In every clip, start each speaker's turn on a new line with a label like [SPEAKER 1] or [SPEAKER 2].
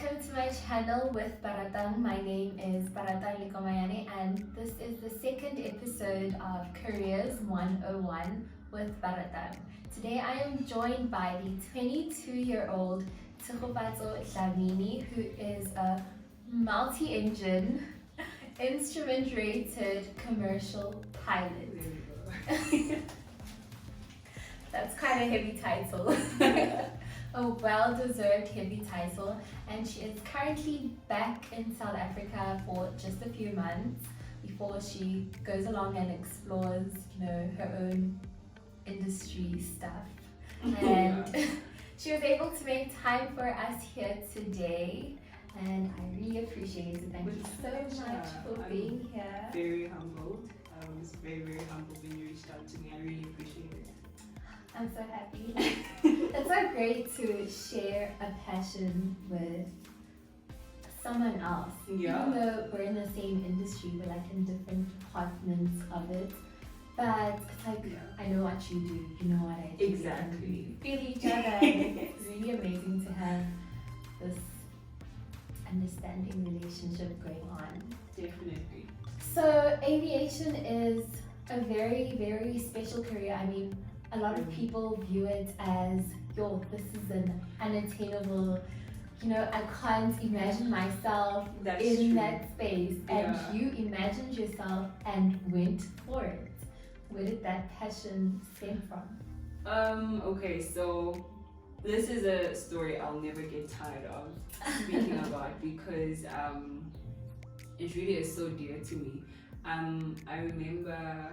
[SPEAKER 1] welcome to my channel with Baratang. My name is Baratang and this is the second episode of Careers 101 with Baratang. Today I am joined by the 22-year-old Tsukubatso Dlamini, who is a multi-engine, instrument-rated commercial pilot. That's quite a heavy title. A well-deserved heavy title, and she is currently back in South Africa for just a few months before she goes along and explores, her own industry stuff. And she was able to make time for us here today, and I really appreciate it. Thank you so much for being here.
[SPEAKER 2] Very humbled. I was very, very humbled when you reached out to me. I really appreciate it.
[SPEAKER 1] I'm so happy. It's so great to share a passion with someone else.
[SPEAKER 2] Yeah.
[SPEAKER 1] Even though we're in the same industry, we're like in different departments of it. But it's like, I know what you do, you know what I do.
[SPEAKER 2] Exactly.
[SPEAKER 1] We feel each other. It's really amazing to have this understanding relationship going on.
[SPEAKER 2] Definitely.
[SPEAKER 1] So aviation is a very, very special career. I mean, a lot of people view it as, this is an unattainable, I can't imagine myself in that space. And you imagined yourself and went for it. Where did that passion stem from?
[SPEAKER 2] Okay, so this is a story I'll never get tired of speaking about because it really is so dear to me. I remember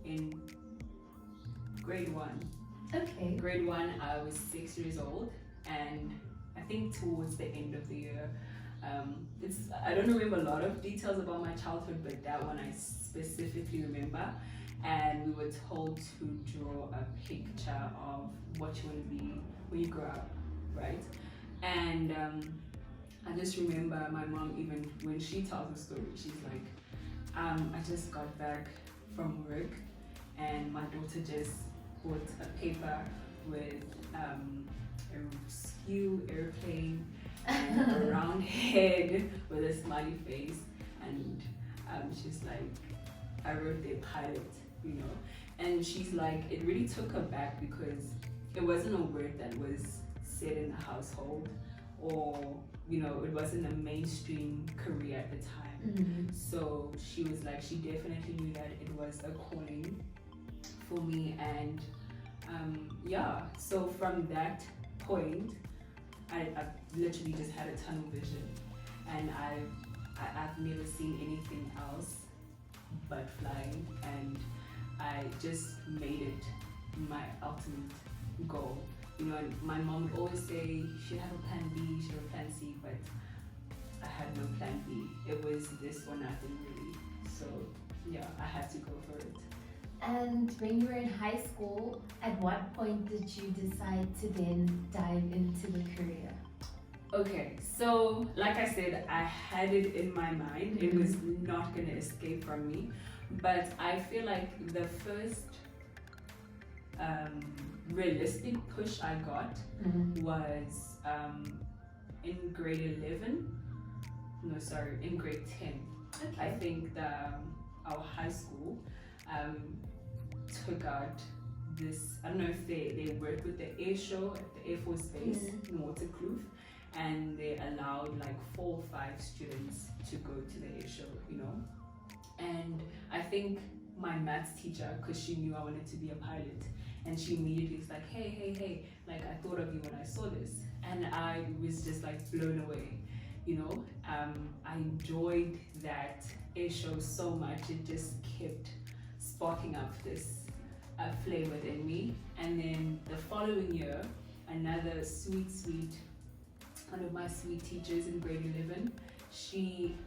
[SPEAKER 2] in grade 1.
[SPEAKER 1] Okay.
[SPEAKER 2] Grade 1, I was 6 years old, and I think towards the end of the year, I don't remember a lot of details about my childhood, but that one I specifically remember. And we were told to draw a picture of what you want to be when you grow up, right? And I just remember my mom, even when she tells the story, she's like, I just got back from work and my daughter just bought a paper with a skew airplane and a round head with a smiley face, and she's like, I wrote the pilot, and she's like, it really took her back because it wasn't a word that was said in the household, or it wasn't a mainstream career at the time.
[SPEAKER 1] Mm-hmm.
[SPEAKER 2] So she was like, she definitely knew that it was a calling for me, and so from that point I literally just had a tunnel vision, and I've never seen anything else but flying, and I just made it my ultimate goal. And my mom would always say you should have a plan B, you should have a plan C, but I had no plan B. It was this or nothing really. So I had to go for it.
[SPEAKER 1] And when you were in high school, at what point did you decide to then dive into the career?
[SPEAKER 2] Okay, so like I said, I had it in my mind. It was not going to escape from me. But I feel like the first realistic push I got was in grade 11. No, sorry, in grade 10.
[SPEAKER 1] Okay.
[SPEAKER 2] I think our high school took out this, I don't know if they worked with the air show at the Air Force Base in Waterkloof, and they allowed like 4 or 5 students to go to the air show, and I think my maths teacher, because she knew I wanted to be a pilot, and she immediately was like, hey, like I thought of you when I saw this, and I was just like blown away. I enjoyed that air show so much. It just kept sparking up this flame within me. And then the following year, another sweet, one of my sweet teachers in grade 11, she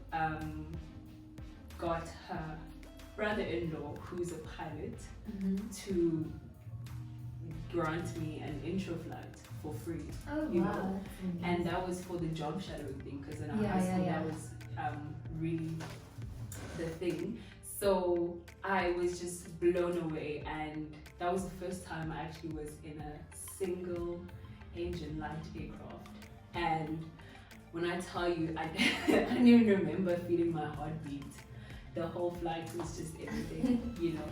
[SPEAKER 2] got her brother-in-law, who's a pilot, to grant me an intro flight for free.
[SPEAKER 1] Oh, wow.
[SPEAKER 2] And that was for the job shadowing thing, because in our high school that was really the thing. So I was just blown away, and that was the first time I actually was in a single engine light aircraft. And when I tell you, I don't even remember feeling my heartbeat. The whole flight was just everything, you know.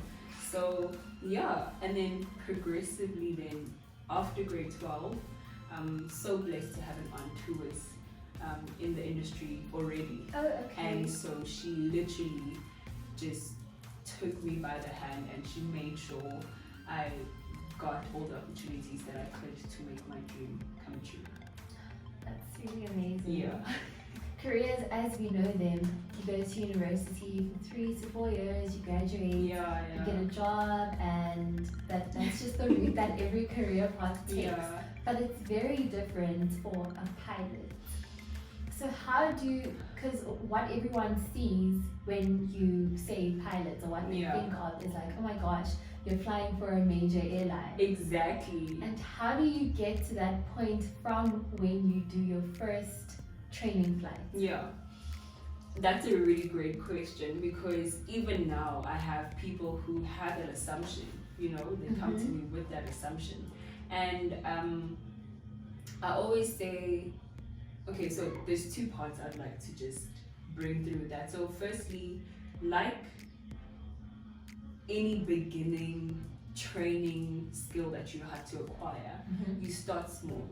[SPEAKER 2] So yeah, and then progressively, then after grade 12, I'm so blessed to have an aunt who was in the industry already.
[SPEAKER 1] Oh, okay.
[SPEAKER 2] And so she literally just took me by the hand and she made sure I got all the opportunities that I could to make my dream come true.
[SPEAKER 1] That's really amazing.
[SPEAKER 2] Yeah.
[SPEAKER 1] Careers as we know them, you go to university for 3 to 4 years, you graduate,
[SPEAKER 2] Yeah,
[SPEAKER 1] you get a job, and that's just the route that every career path takes.
[SPEAKER 2] Yeah.
[SPEAKER 1] But it's very different for a pilot. So how do, because what everyone sees when you say pilots or what they think of is like, oh my gosh, you're flying for a major airline.
[SPEAKER 2] Exactly.
[SPEAKER 1] And how do you get to that point from when you do your first training flight?
[SPEAKER 2] Yeah. That's a really great question, because even now I have people who have that assumption, you know, they come to me with that assumption. And I always say, okay, so there's 2 parts I'd like to just bring through that. So firstly, like any beginning training skill that you have to acquire, you start small,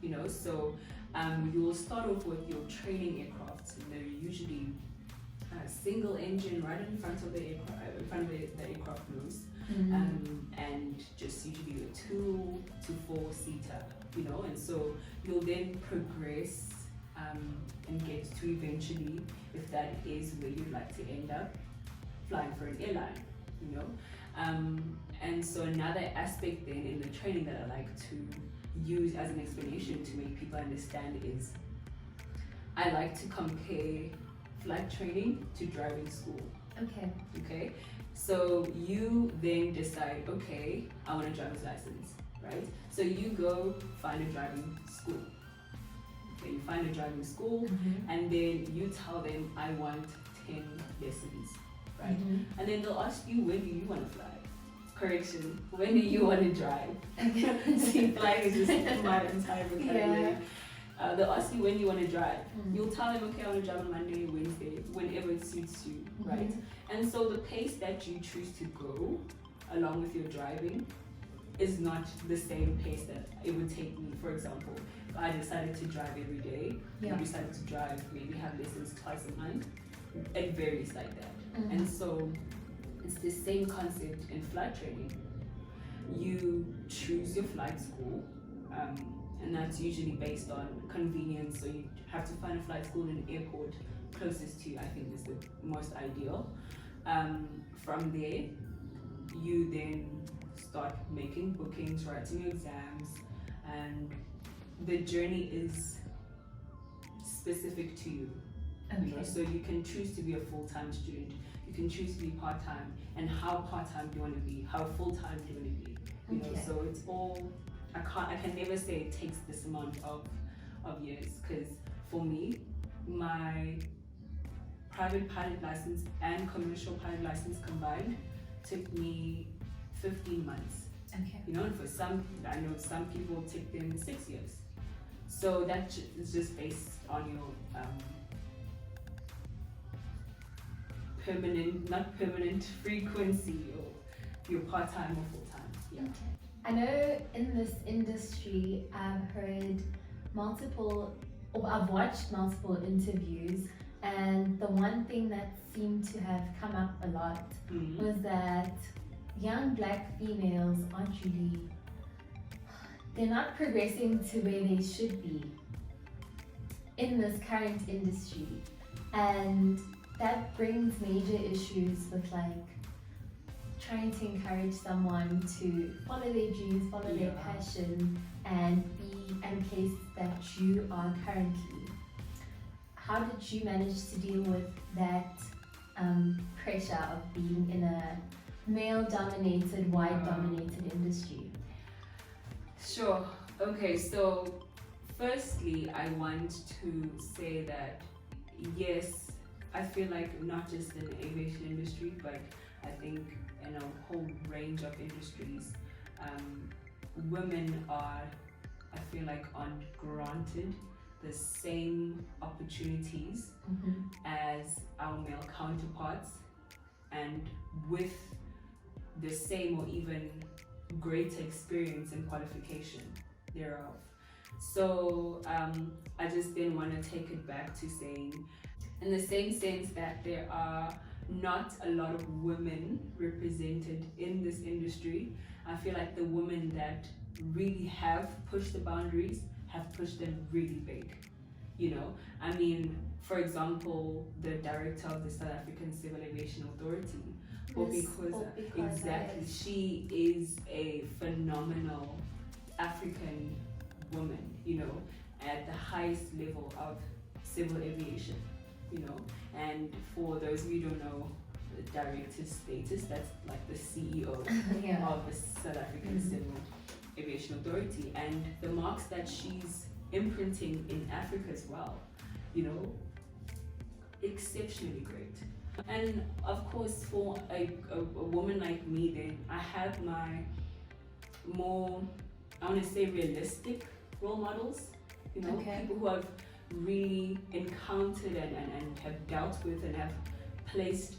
[SPEAKER 2] you know. So you'll start off with your training aircraft, and they're usually a single engine right in front of the aircraft, the aircraft nose, and just usually a 2 to 4 seater, you know. And so you'll then progress and get to eventually, if that is where you'd like to end up, flying for an airline, you know. And so another aspect then in the training that I like to use as an explanation to make people understand is I like to compare flight training to driving school. Okay, so you then decide, okay, I want a driver's license, right? So you go find a driving school. Okay, you find a driving school, and then you tell them I want 10 lessons, right? And then they'll ask you, when do you want to fly? Correction, when do you want to drive? See, flying is just my entire vocabulary. They'll ask you when you want to drive. You'll tell them, okay, I want to drive on Monday, Wednesday, whenever it suits you, right? And so the pace that you choose to go along with your driving is not the same pace that it would take me. For example, if I decided to drive every day, you decided to drive, maybe have lessons twice a month, it varies like that. And so it's the same concept in flight training. You choose your flight school, and that's usually based on convenience. So you have to find a flight school in an airport closest to you, I think is the most ideal. From there, you then start making bookings, writing your exams, and the journey is specific to you. You know, so you can choose to be a full-time student, you can choose to be part-time, and how part-time do you want to be, how full-time do you want to be, you know. So it's all, I can never say it takes this amount of years, because for me, my private pilot license and commercial pilot license combined took me 15 months. You know, and for some, I know some people take them 6 years. So that is just based on your not permanent frequency, or your part-time or full-time.
[SPEAKER 1] I know in this industry I've watched multiple interviews, and the one thing that seemed to have come up a lot was that young black females aren't really, they're not progressing to where they should be in this current industry, and that brings major issues with like trying to encourage someone to follow their dreams, follow their passion, and be at a place that you are currently. How did you manage to deal with that pressure of being in a male-dominated, white-dominated industry?
[SPEAKER 2] Sure. Okay, so firstly, I want to say that yes, I feel like not just in the aviation industry, but I think in a whole range of industries, women are, I feel like, aren't granted the same opportunities as our male counterparts, and with the same or even greater experience and qualification thereof. So I just then want to take it back to saying, in the same sense that there are not a lot of women represented in this industry, I feel like the women that really have pushed the boundaries have pushed them really big. You know, I mean, for example, the director of the South African Civil Aviation Authority, Because exactly, she is a phenomenal African woman, you know, at the highest level of civil aviation, you know. And for those of you who don't know, the director status, that's like the CEO of the South African Civil Aviation Authority, and the marks that she's imprinting in Africa as well, you know, exceptionally great. And of course, for a woman like me, then I have my more, I want to say, realistic role models, you know, people who have really encountered and have dealt with and have placed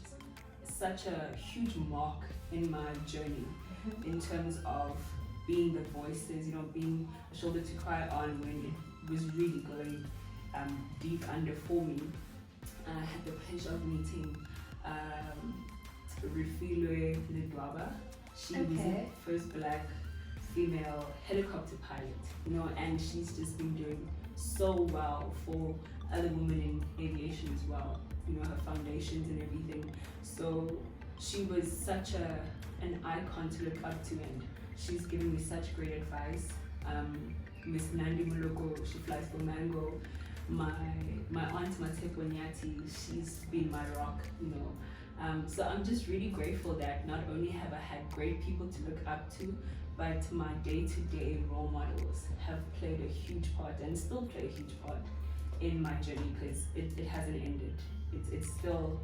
[SPEAKER 2] such a huge mark in my journey in terms of being the voices, you know, being a shoulder to cry on when it was really going deep under for me. And I had the pleasure of meeting Rufilwe Ledwaba. She was the first black female helicopter pilot, you know, and she's just been doing so well for other women in aviation as well, you know, her foundations and everything. So she was such an icon to look up to, and she's given me such great advice. Miss Nandi Muloko, she flies for Mango. My aunt Mateko Nyati, she's been my rock, you know. So I'm just really grateful that not only have I had great people to look up to, but my day-to-day role models have played a huge part and still play a huge part in my journey, because it hasn't ended. It's still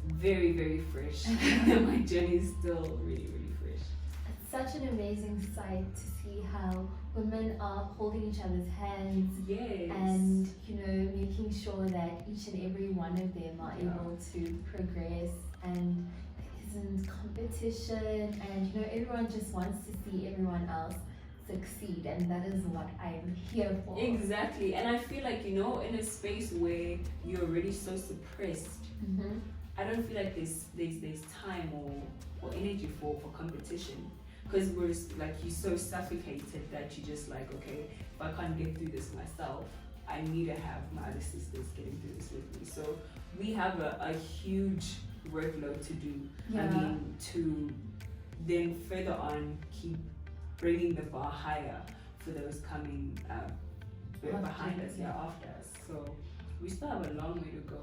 [SPEAKER 2] very, very fresh. My journey is still really, really fresh.
[SPEAKER 1] It's such an amazing sight to see how women are holding each other's hands and, you know, making sure that each and every one of them are able to progress, and there isn't competition, and, you know, everyone just wants to see everyone else succeed, and that is what I'm here for.
[SPEAKER 2] Exactly. And I feel like, you know, in a space where you're already so suppressed, I don't feel like there's time or energy for competition, because we're like, you're so suffocated that you're just like, okay, if I can't get through this myself, I need to have my other sisters getting through this with me. So we have a huge workload to do. I mean, to then further on keep bringing the bar higher for those coming behind us, after us. So we still have a long way to go.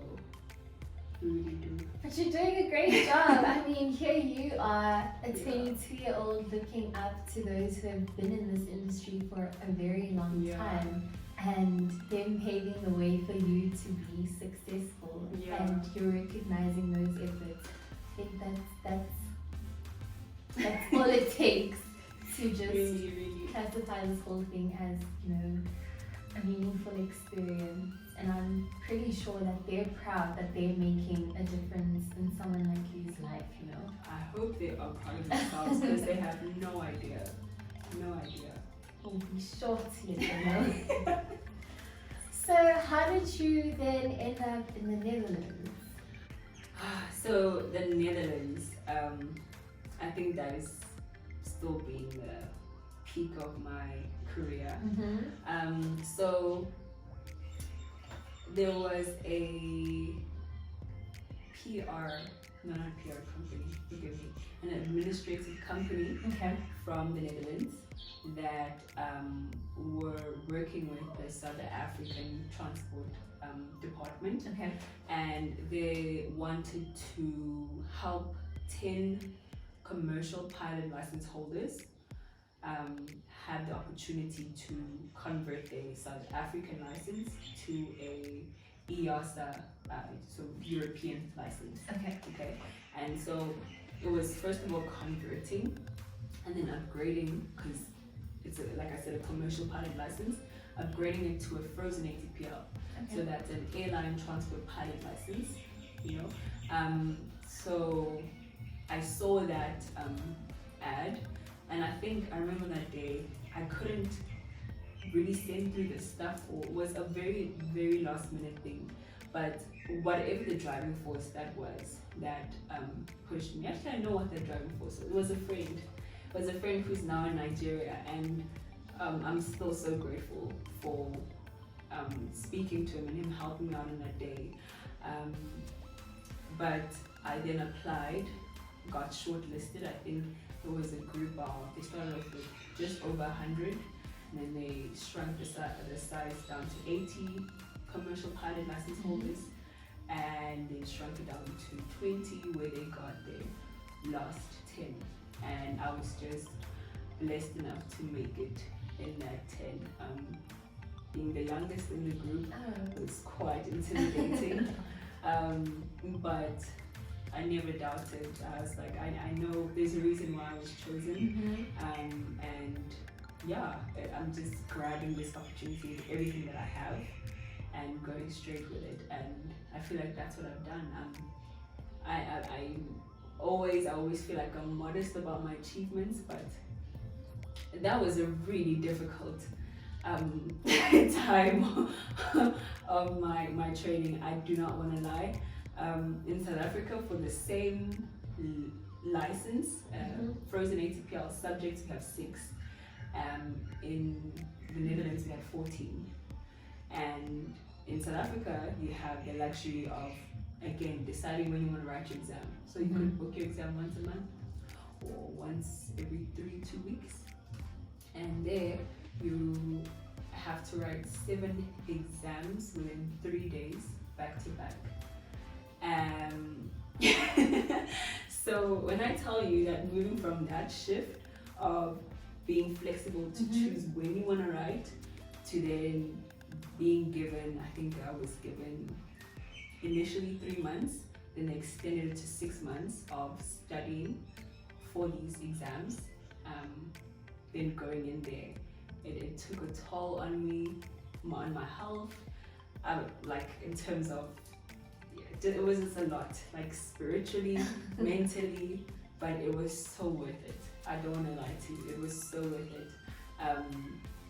[SPEAKER 2] We really do.
[SPEAKER 1] But you're doing a great job. I mean, here you are, a 22-year-old looking up to those who have been in this industry for a very long time, and them paving the way for you to be successful, and you're recognizing those efforts. I think that's all it takes to just
[SPEAKER 2] really
[SPEAKER 1] classify this whole thing as, you know, a meaningful experience. And I'm pretty sure that they're proud that they're making a difference in someone like you's life, you know.
[SPEAKER 2] I hope they are proud of themselves, because they have no idea.
[SPEAKER 1] We'll be sure to let them know. So how did you then end up in the Netherlands?
[SPEAKER 2] So the Netherlands, I think that is still being the peak of my career. So there was a not PR company, forgive me, an administrative company from the Netherlands that were working with the South African Transport Department, and they wanted to help 10 commercial pilot license holders had the opportunity to convert their South African license to a EASA, so European license. And so it was first of all converting and then upgrading, because it's like I said, a commercial pilot license, upgrading it to a frozen ATPL. So that's an airline transport pilot license, you know. So I saw that ad, and I remember that day I couldn't really send through the stuff, or it was a very, very last minute thing. But whatever the driving force that was that pushed me, actually I know what the driving force was. It was a friend. It was a friend who's now in Nigeria, and I'm still so grateful for speaking to him and him helping me out on that day. But I then applied, got shortlisted. I think it was a group of, they started off with just over 100, and then they shrunk the size down to 80 commercial pilot license holders, and they shrunk it down to 20 where they got their last 10. And I was just blessed enough to make it in that 10. Being the youngest in the group was quite intimidating, but I never doubted. I was like, I know there's a reason why I was chosen, and yeah, I'm just grabbing this opportunity with everything that I have and going straight with it, and I feel like that's what I've done. I always feel like I'm modest about my achievements, but that was a really difficult time of my training. I do not want to lie. In South Africa, for the same license, frozen ATPL subjects, we have 6. In the Netherlands, we have 14. And in South Africa, you have the luxury of, again, deciding when you want to write your exam. So you could book your exam once a month or once every 2 weeks. And there you have to write 7 exams within 3 days, back to back. So when I tell you that moving from that shift of being flexible to choose when you want to write, to then being given, I think I was given initially 3 months, then they extended it to 6 months of studying for these exams, then going in there. It took a toll on me, on my health, like in terms of, it was just a lot, like spiritually, mentally, but it was so worth it. I don't want to lie to you, it was so worth it.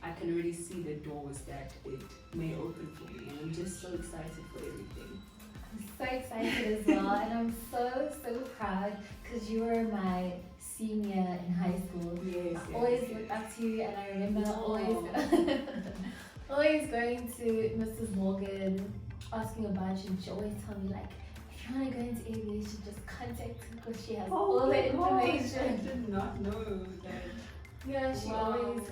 [SPEAKER 2] I can really see the doors that it may open for me, and I'm just so excited for everything.
[SPEAKER 1] I'm so excited as well, and I'm so proud because you were my senior in high school.
[SPEAKER 2] Yes,
[SPEAKER 1] I always looked up to you, and I remember always going to Mrs. Morgan, asking about you, and she always told me, like, if you want to go into aviation, just contact her because she has all the information.
[SPEAKER 2] I did not know that.
[SPEAKER 1] Yeah, she always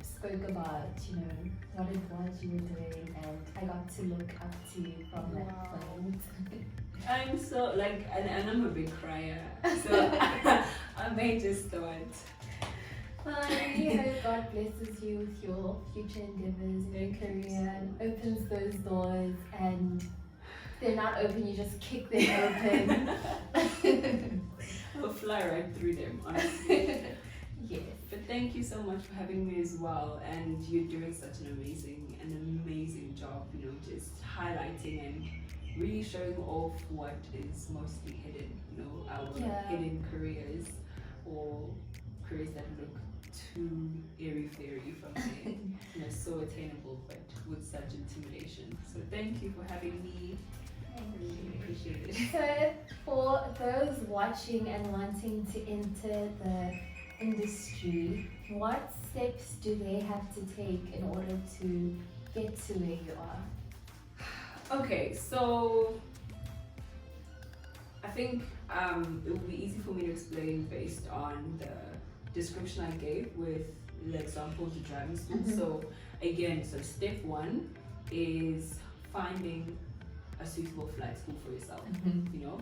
[SPEAKER 1] spoke about, you know, what it was you were doing, and I got to look up to you from that point.
[SPEAKER 2] I'm so, like, and I'm a big crier, so I may just start.
[SPEAKER 1] Well, I really hope God blesses you with your future endeavors in your career and opens those doors, and they're not open, you just kick them open.
[SPEAKER 2] I'll fly right through them, honestly.
[SPEAKER 1] Yes.
[SPEAKER 2] But thank you so much for having me as well, and you're doing such an amazing job, you know, just highlighting and really showing off what is mostly hidden, you know, our hidden careers, or careers that look too airy-fairy from there, you know, so attainable but with such intimidation. So thank you for having me. I really appreciate it.
[SPEAKER 1] So for those watching and wanting to enter the industry, what steps do they have to take in order to get to where you are?
[SPEAKER 2] Okay, so I think it would be easy for me to explain based on the description I gave with the example of the driving school. So again, so step 1 is finding a suitable flight school for yourself. You know,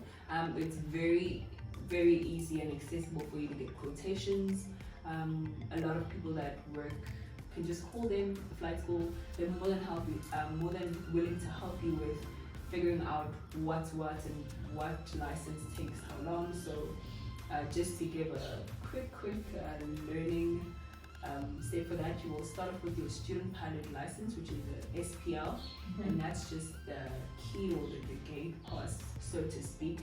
[SPEAKER 2] it's very easy and accessible for you to get quotations. A lot of people that work can just call them a flight school. They're more than willing to help you with figuring out what's what and what license takes how long. So just to give a quick learning step say for that you will start off with your student pilot license, which is the SPL, and that's just the key or the gate pass, so to speak,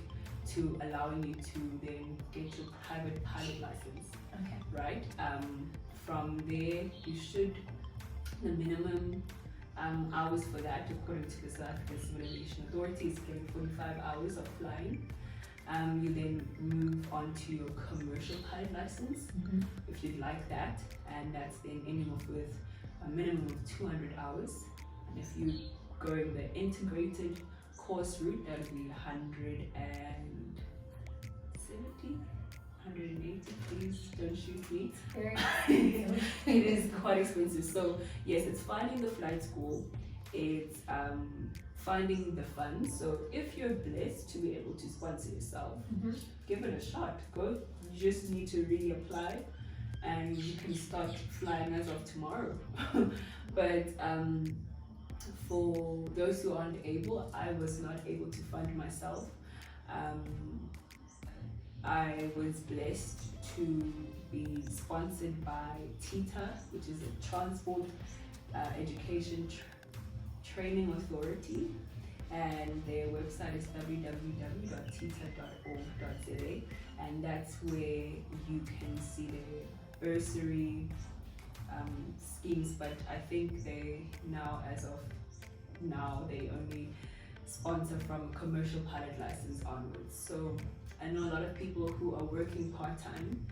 [SPEAKER 2] to allowing you to then get your private pilot license.
[SPEAKER 1] Okay.
[SPEAKER 2] Right? From there, you should, the minimum hours for that, according to the South African Civil Aviation Authority, is 45 hours of flying. You then move on to your commercial pilot license, if you'd like that, and that's then ending off with a minimum of 200 hours. And if you're going the integrated course route, that would be 180, please don't shoot me.
[SPEAKER 1] Very
[SPEAKER 2] It is quite expensive. So yes, it's finding the flight school, it's finding the funds. So if you're blessed to be able to sponsor yourself, give it a shot. Go. You just need to really apply, and you can start flying as of tomorrow. But for those who aren't able, I was not able to fund myself. I was blessed to be sponsored by TITA, which is a Transport Education Training Authority, and their website is www.tita.org.za, and that's where you can see the bursary schemes. But I think they now, as of now, they only sponsor from commercial pilot license onwards. So I know a lot of people who are working part-time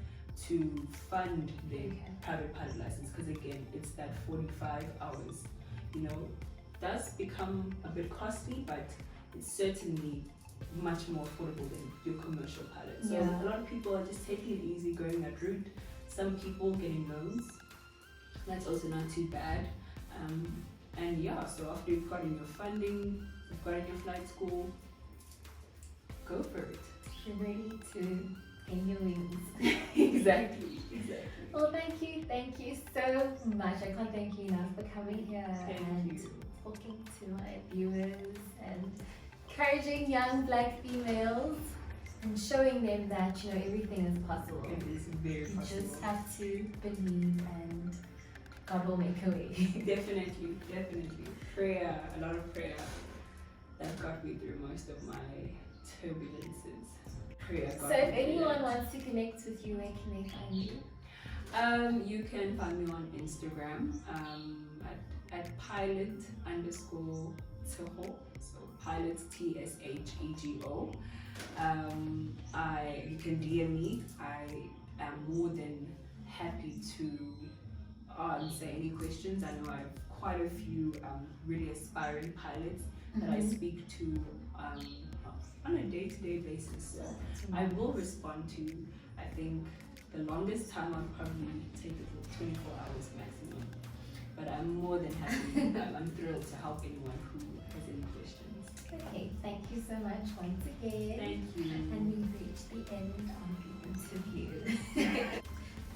[SPEAKER 2] to fund their private pilot license, because again, it's that 45 hours, does become a bit costly, but it's certainly much more affordable than your commercial pilot. So a lot of people are just taking it easy, going that route. Some people getting loans, that's also not too bad. And yeah, so after you've gotten your funding, you've gotten your flight school, go for it.
[SPEAKER 1] You're ready to gain your wings.
[SPEAKER 2] Exactly.
[SPEAKER 1] Well, thank you so much. I can't thank you enough for coming here and talking to my viewers and encouraging young Black females and showing them that everything is possible.
[SPEAKER 2] It is very possible.
[SPEAKER 1] You just have to believe, and God will make a way.
[SPEAKER 2] Definitely. Prayer, a lot of prayer that got me through most of my turbulences.
[SPEAKER 1] So if anyone wants to connect with you, where can they find you?
[SPEAKER 2] You can find me on Instagram at pilot_Tsego, so pilot TSHEGO. You can DM me. I am more than happy to answer any questions. I know I have quite a few really aspiring pilots that I speak to on a day-to-day basis. So I will respond to, I think the longest time I'll probably take it for 24 hours maximum. But I'm more than happy. I'm thrilled to help anyone who has any questions.
[SPEAKER 1] Okay, thank you so much once again.
[SPEAKER 2] Thank you.
[SPEAKER 1] And we've reached the end of the interview.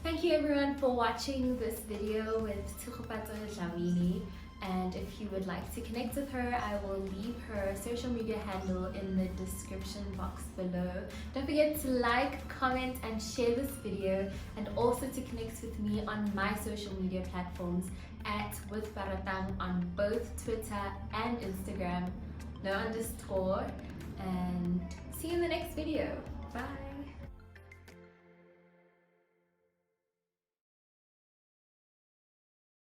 [SPEAKER 1] Thank you everyone for watching this video with Tshegofatso Dlamini. And if you would like to connect with her, I will leave her social media handle in the description box below. Don't forget to like, comment, and share this video, and also to connect with me on my social media platforms @with Baratang on both Twitter and Instagram. No underscore. And see you in the next video. Bye.